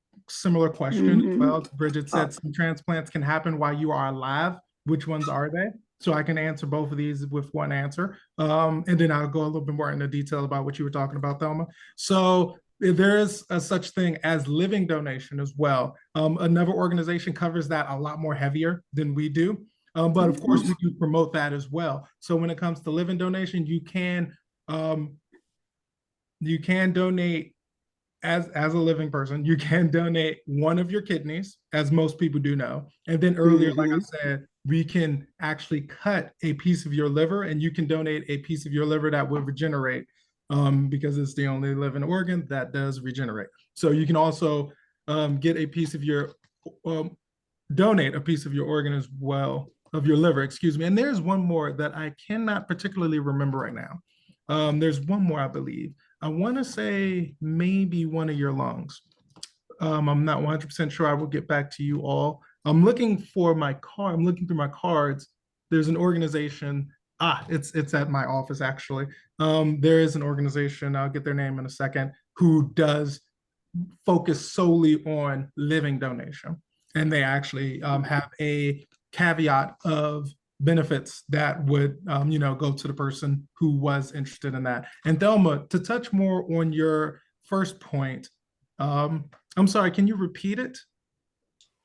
question as well. Bridget said some transplants can happen while you are alive. Which ones are they? So I can answer both of these with one answer. And then I'll go a little bit more into detail about what you were talking about, Thelma. So there is a such thing as living donation as well. Another organization covers that a lot more heavier than we do. But of course, we do promote that as well. So when it comes to living donation, you can donate as a living person. You can donate one of your kidneys, as most people do know. And then earlier, like I said, we can actually cut a piece of your liver, and you can donate a piece of your liver that will regenerate, because it's the only living organ that does regenerate. So you can also get a piece of your donate a piece of your organ as well, of your liver, excuse me. And there's one more that I cannot particularly remember right now. There's one more, I believe. I want to say maybe one of your lungs. I'm not 100% sure. I will get back to you all. I'm looking for my card. I'm looking through my cards there's an organization. It's at my office actually. There is an organization, I'll get their name in a second, who does focus solely on living donation. And they actually have a caveat of benefits that would go to the person who was interested in that. And Thelma, to touch more on your first point, I'm sorry, can you repeat it?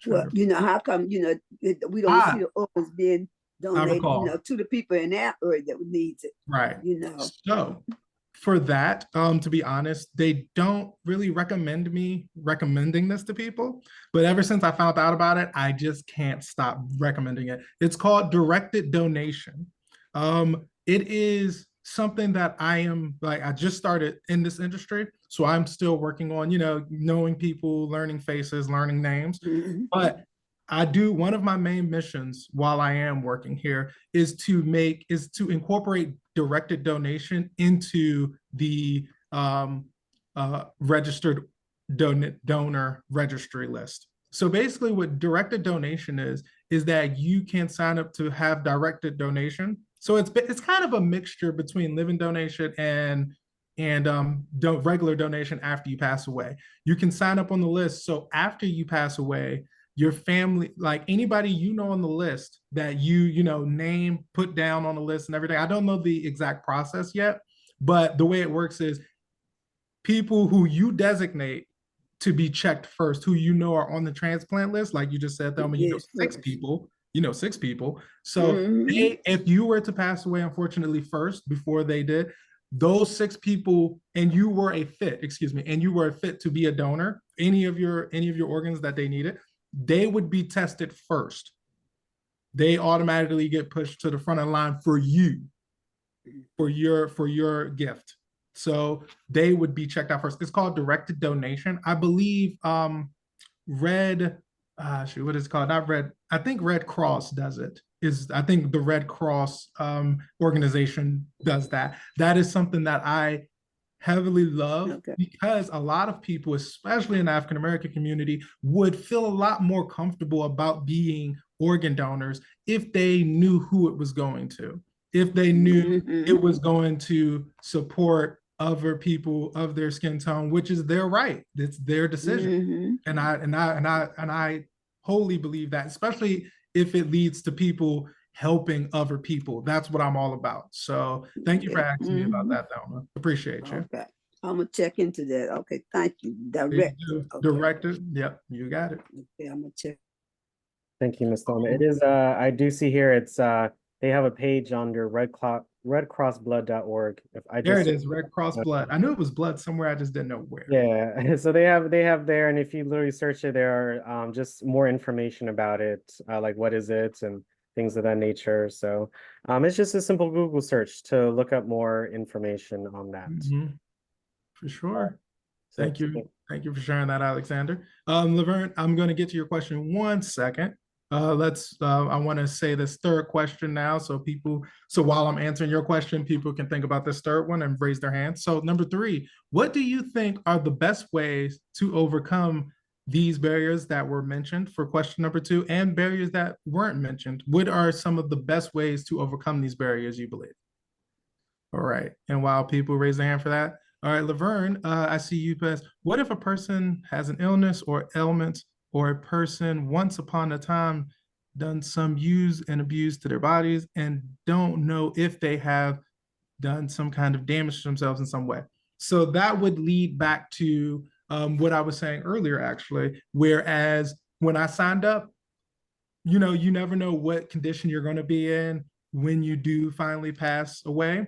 Well, how come, we don't see the organs being donated, to the people in that area that needs it.
Right. So for that, to be honest, they don't really recommend me recommending this to people. But ever since I found out about it, I just can't stop recommending it. It's called directed donation. It is something that I just started in this industry. So I'm still working on, knowing people, learning faces, learning names. Mm-hmm. But one of my main missions while I am working here is to incorporate directed donation into the registered donor registry list. So basically what directed donation is that you can sign up to have directed donation. So it's kind of a mixture between living donation and regular donation after you pass away. You can sign up on the list. So after you pass away, your family, like anybody on the list that you name, put down on the list and everything. I don't know the exact process yet, but the way it works is people who you designate to be checked first, who are on the transplant list, like you just said, Thelma, six people. So if you were to pass away, unfortunately, first before they did, those 6 people, and you were a fit to be a donor, any of your organs that they needed, they would be tested first. They automatically get pushed to the front of the line for you, for your gift. So they would be checked out first. It's called directed donation. I believe what is it called? Not Red. I think Red Cross does it. I think the Red Cross organization does that. That is something that I heavily love because a lot of people, especially in the African American community, would feel a lot more comfortable about being organ donors if they knew who it was going to, if they knew it was going to support other people of their skin tone, which is their right. It's their decision. And I wholly believe that, especially if it leads to people helping other people. That's what I'm all about. So thank you for asking me about that, Thelma. Appreciate you.
Okay. I'm going to check into that. Okay. Thank you.
Director. Yep. You got it.
Okay. I'm going to check.
Thank you, Ms. Thelma. It is, I do see here, it's, they have a page under redcrossblood.org.
There it is, Red Cross Blood. I knew it was blood somewhere, I just didn't know where.
Yeah, so they have there, and if you literally search it, there are just more information about it, like what is it and things of that nature. So it's just a simple Google search to look up more information on that.
For sure. Thank you. Thank you for sharing that, Alexander. Laverne, I'm going to get to your question 1 second. I want to say this third question now, so while I'm answering your question, people can think about this third one and raise their hands. So number 3, what do you think are the best ways to overcome these barriers that were mentioned for question number 2 and barriers that weren't mentioned? What are some of the best ways to overcome these barriers, you believe? All right. And while people raise their hand for that, all right, Laverne, I see you as, what if a person has an illness or ailment, or a person once upon a time done some use and abuse to their bodies and don't know if they have done some kind of damage to themselves in some way? So that would lead back to what I was saying earlier, actually, whereas when I signed up, you never know what condition you're going to be in when you do finally pass away.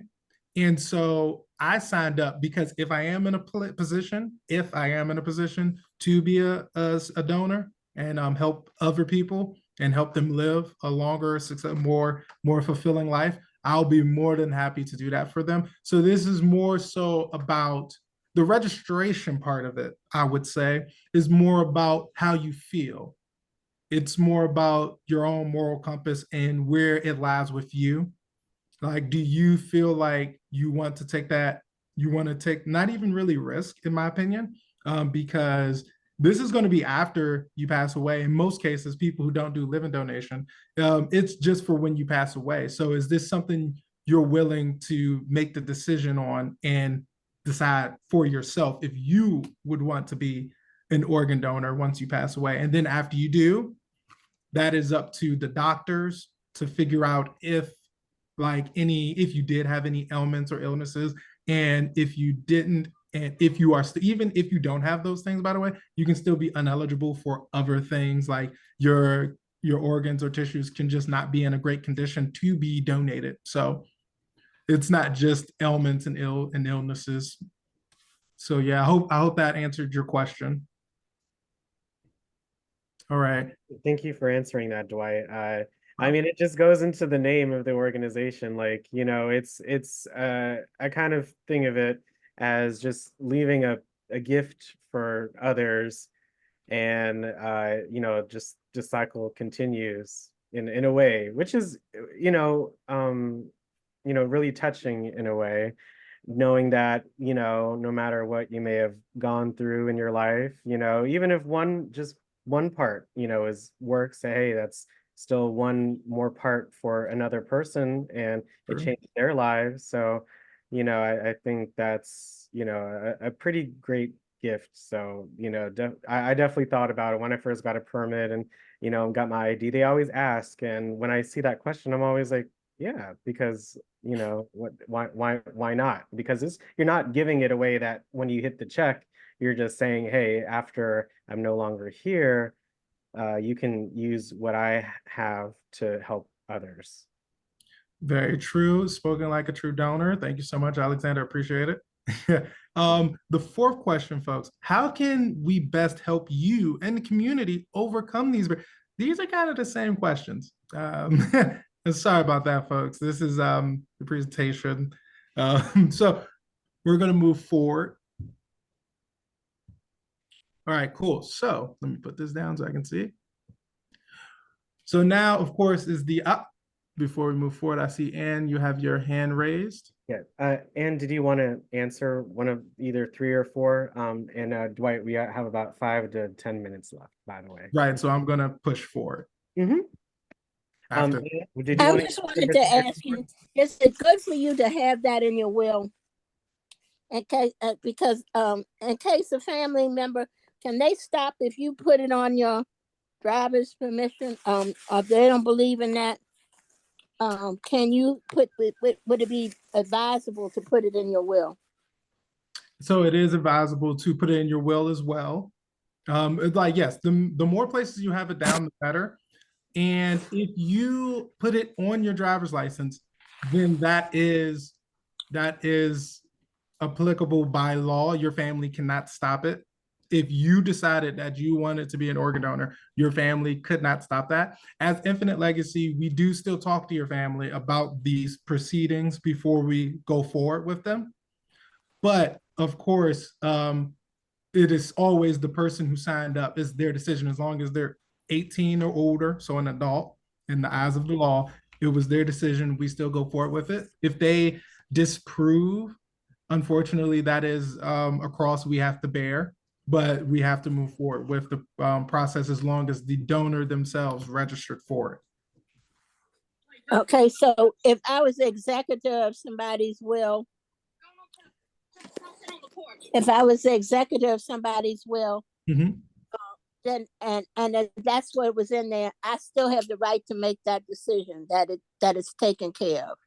And so I signed up because if I am in a position to be a donor and help other people and help them live a longer, more fulfilling life, I'll be more than happy to do that for them. So this is more so about the registration part of it, I would say, is more about how you feel. It's more about your own moral compass and where it lies with you. Like, do you feel like you want to take that? You want to take not even really risk, in my opinion, because this is going to be after you pass away. In most cases, people who don't do living donation, it's just for when you pass away. So is this something you're willing to make the decision on and decide for yourself if you would want to be an organ donor once you pass away? And then after you do, that is up to the doctors to figure out if you did have any ailments or illnesses, and if you didn't, and if you are even if you don't have those things, by the way, you can still be ineligible for other things, like your organs or tissues can just not be in a great condition to be donated. So it's not just ailments and illnesses. So yeah, I hope that answered your question. All right.
Thank you for answering that, Dwight. I mean, it just goes into the name of the organization. Like, you know, it's I kind of think of it as just leaving a gift for others, and you know, just the cycle continues in a way, which is, really touching in a way, knowing that, no matter what you may have gone through in your life, even if just one part, is works, say, hey, that's still one more part for another person, and it
True.
changed their lives. So, I think that's, a pretty great gift. So, I definitely thought about it when I first got a permit and, got my ID. They always ask. And when I see that question, I'm always like, yeah, because, why not? Because you're not giving it away that when you hit the check, you're just saying, hey, after I'm no longer here, you can use what I have to help others.
Very true. Spoken like a true donor. Thank you so much, Alexander. Appreciate it. The fourth question, folks, how can we best help you and the community overcome these? These are kind of the same questions. Sorry about that, folks. This is the presentation. So we're going to move forward. All right, cool. So let me put this down so I can see. So now, of course, is the up. Before we move forward, I see Anne, you have your hand raised.
Yeah. Anne, did you want to answer one of either 3 or 4? And Dwight, we have about 5 to 10 minutes left, by the way.
Right. So I'm going to push forward.
Mm-hmm.
After.
Did you
I
want
just wanted to ask you, is it good for you to have that in your will? In case, because in case a family member, can they stop if you put it on your driver's permission? If they don't believe in that, can you would it be advisable to put it in your will?
So it is advisable to put it in your will as well. It's like, yes, the more places you have it down, the better. And if you put it on your driver's license, then that is applicable by law. Your family cannot stop it. If you decided that you wanted to be an organ donor, your family could not stop that. As Infinite Legacy, we do still talk to your family about these proceedings before we go forward with them. But of course, it is always the person who signed up. It's their decision. As long as they're 18 or older, so an adult in the eyes of the law, it was their decision. We still go forward with it. If they disprove, unfortunately, that is a cross we have to bear, but we have to move forward with the process as long as the donor themselves registered for it.
Okay, so if I was the executor of somebody's will,
Mhm.
then and if that's what was in there, I still have the right to make that decision that it's taken care of.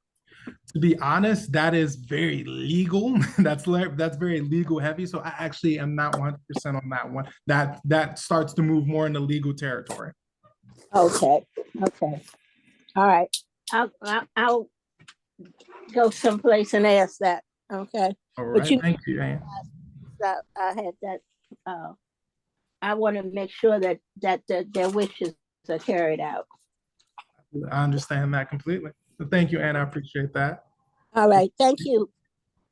To be honest, that is very legal. That's very legal heavy. So I actually am not 100% on that one. That starts to move more into legal territory.
Okay. All right. I'll go someplace and ask that. Okay.
All right. Thank you, Anne.
I had that. I want to make sure that their wishes are carried out.
I understand that completely. So thank you, Anne. I appreciate that.
All right. Thank you.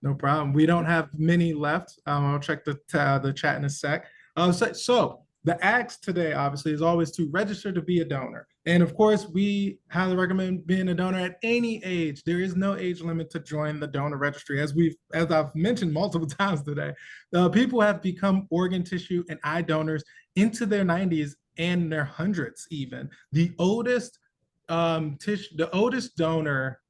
No problem. We don't have many left. I'll check the chat in a sec. So the ask today, obviously, is always to register to be a donor. And of course, we highly recommend being a donor at any age. There is no age limit to join the donor registry. As I've mentioned multiple times today, people have become organ tissue and eye donors into their 90s and their hundreds even. The oldest donor,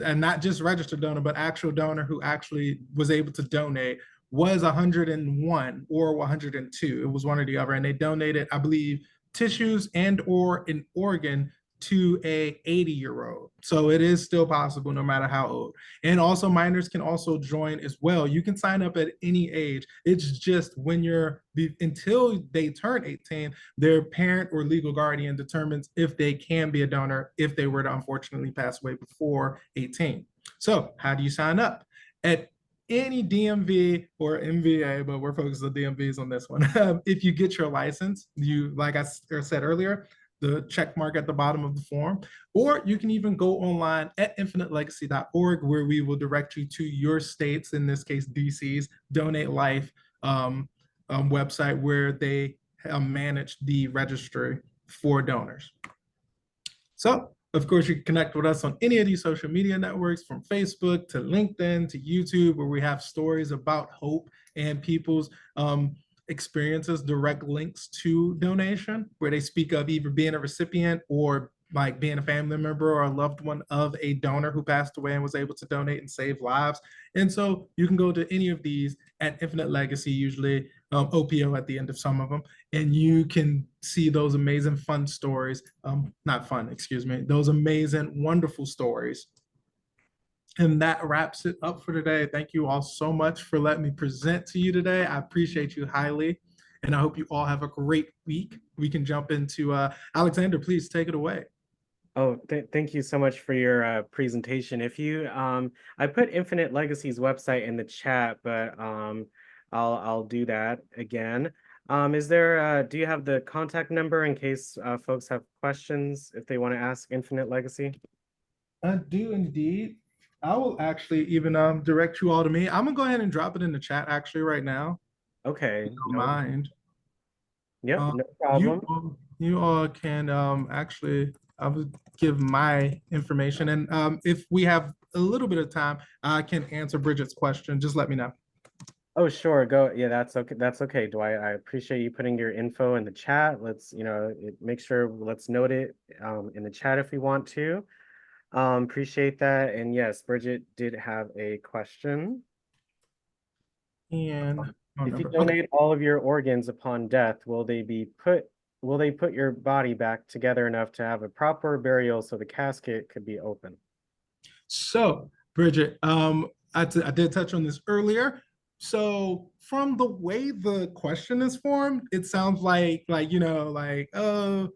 and not just registered donor, but actual donor who actually was able to donate, was 101 or 102. It was one or the other, and they donated, I believe, tissues and or an organ to a 80-year-old. So it is still possible no matter how old. And also minors can also join as well. You can sign up at any age. It's just until they turn 18, their parent or legal guardian determines if they can be a donor if they were to unfortunately pass away before 18. So how do you sign up? At any DMV or MVA, but we're focused on DMVs on this one. If you get your license, like I said earlier, the check mark at the bottom of the form, or you can even go online at infinitelegacy.org, where we will direct you to your state's, in this case, DC's Donate Life website, where they manage the registry for donors. So, of course, you can connect with us on any of these social media networks, from Facebook to LinkedIn to YouTube, where we have stories about hope and people's experiences, direct links to donation, where they speak of either being a recipient or like being a family member or a loved one of a donor who passed away and was able to donate and save lives. And so you can go to any of these at Infinite Legacy, usually OPO at the end of some of them, and you can see those amazing fun stories, those amazing, wonderful stories. And that wraps it up for today. Thank you all so much for letting me present to you today. I appreciate you highly, and I hope you all have a great week. We can jump into Alexander, please take it away.
Oh, thank you so much for your presentation. If you, I put Infinite Legacy's website in the chat, but I'll do that again. Is there, do you have the contact number in case folks have questions if they want to ask Infinite Legacy?
I do indeed. I will actually even direct you all to me. I'm gonna go ahead and drop it in the chat actually right now.
Okay.
If you don't mind.
Yep, no problem.
You all can actually, I will give my information, and if we have a little bit of time, I can answer Bridget's question. Just let me know.
Oh, sure. Go. Yeah, that's okay. That's okay, Dwight. I appreciate you putting your info in the chat. Let's, make sure, let's note it in the chat if we want to. Appreciate that. And yes, Bridget did have a question.
And
if you donate all of your organs upon death, will they put your body back together enough to have a proper burial so the casket could be open?
So, Bridget, I did touch on this earlier. So from the way the question is formed, it sounds like the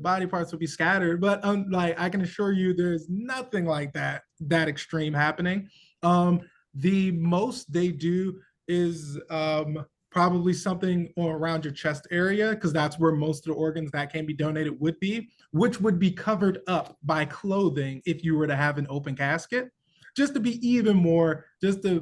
body parts will be scattered, but I can assure you there's nothing like that extreme happening. The most they do is probably something around your chest area, because that's where most of the organs that can be donated would be, which would be covered up by clothing if you were to have an open casket. Just to be even more,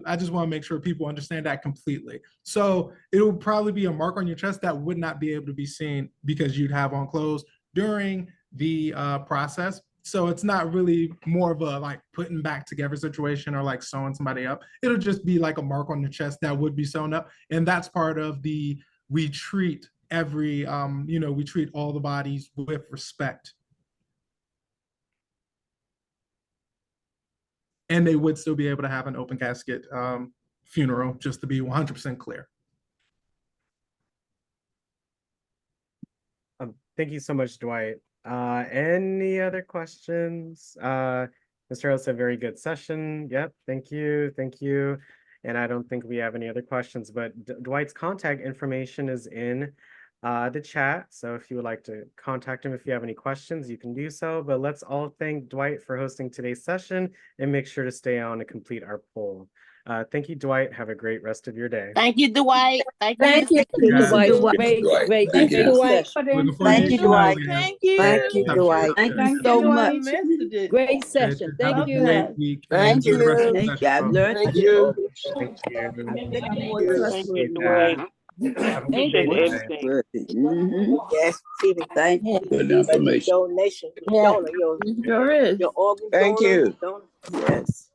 I just want to make sure people understand that completely. So it will probably be a mark on your chest that would not be able to be seen because you'd have on clothes during the process. So it's not really more of a putting back together situation or like sewing somebody up. It'll just be like a mark on your chest that would be sewn up. And that's part of we treat we treat all the bodies with respect. And they would still be able to have an open casket funeral, just to be 100% clear.
Thank you so much, Dwight. Any other questions? Mr. Rose, a very good session. Yep, thank you. And I don't think we have any other questions, but Dwight's contact information is in the chat. So if you would like to contact him, if you have any questions, you can do so. But let's all thank Dwight for hosting today's session and make sure to stay on to complete our poll. Thank you, Dwight. Have a great rest of your day.
Thank you, Dwight.
Thank you.
Thank you, Dwight. Great
Thank you, Dwight.
session.
Thank you, Dwight.
Thank you.
Thank you, Dwight.
Thank you so much. Great session. Thank you.
Thank you.
I've
learned
Thank
you.
you.
I think I'm more
Thank
trustworthy.
you, Dwight.
Have a good
Appreciate
day.
everything.
Yes, Stephen,
Thank
Yeah.
you.
good information.
Donation,
Yeah.
donor,
Mhm.
Sure is.
your organ
Thank
donor,
you.
donor.
Yes.